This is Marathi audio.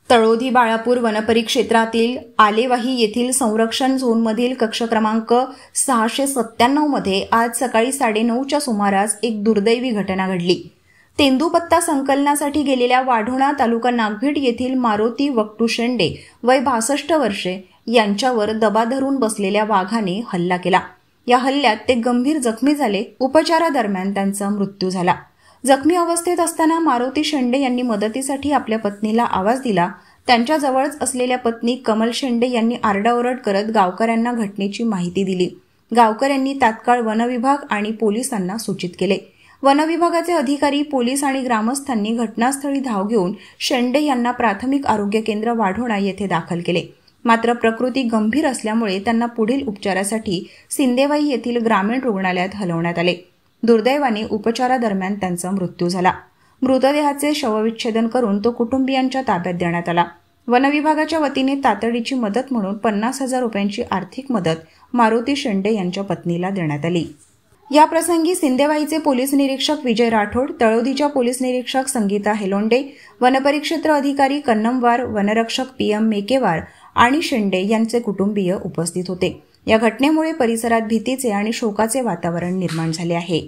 तळोधी बाळापूर वनपरिक्षेत्रातील आलेवाही येथील संरक्षण झोनमधील कक्ष क्रमांक 697 मध्ये आज सकाळी 9:30च्या सुमारास एक दुर्दैवी घटना घडली। तेंदूपत्ता संकलनासाठी गेलेल्या वाढोणा तालुका नागभीड येथील मारुती वक्टू शेंडे वय 62 वर्षे यांच्यावर दबा धरून बसलेल्या वाघाने हल्ला केला। या हल्ल्यात ते गंभीर जखमी झाले। उपचारादरम्यान त्यांचा मृत्यू झाला। जखमी अवस्थेत असताना मारुती शेंडे यांनी मदतीसाठी आपल्या पत्नीला आवाज दिला। त्यांच्या जवळच असलेल्या पत्नी कमल शेंडे यांनी आरडाओरड करत गावकऱ्यांना घटनेची माहिती दिली। गावकऱ्यांनी तात्काळ वनविभाग आणि पोलिसांना सूचित केले। वनविभागाचे अधिकारी, पोलीस आणि ग्रामस्थांनी घटनास्थळी धाव घेऊन शेंडे यांना प्राथमिक आरोग्य केंद्र वाढोणा येथे दाखल केले। मात्र प्रकृती गंभीर असल्यामुळे त्यांना पुढील उपचारासाठी सिंदेवाई येथील ग्रामीण रुग्णालयात हलवण्यात आले। दुर्दैवाने उपचारादरम्यान त्यांचा मृत्यू झाला। मृतदेहाचे शवविच्छेदन करून तो कुटुंबियांच्या ताब्यात देण्यात आला। वनविभागाच्या वतीने तातडीची मदत म्हणून 50,000 रुपयांची आर्थिक मदत मारुती शेंडे यांच्या पत्नीला देण्यात आली। या प्रसंगी सिंदेवाईचे पोलीस निरीक्षक विजय राठोड, तळोदीच्या पोलीस निरीक्षक संगीता हेलोंडे, वनपरिक्षेत्र अधिकारी कन्नमवार, वनरक्षक PM मेकेवार आणि शेंडे यांचे कुटुंबीय उपस्थित होते। या घटनेमुळे परिसरात भीतीचे आणि शोकाचे वातावरण निर्माण झाले आहे।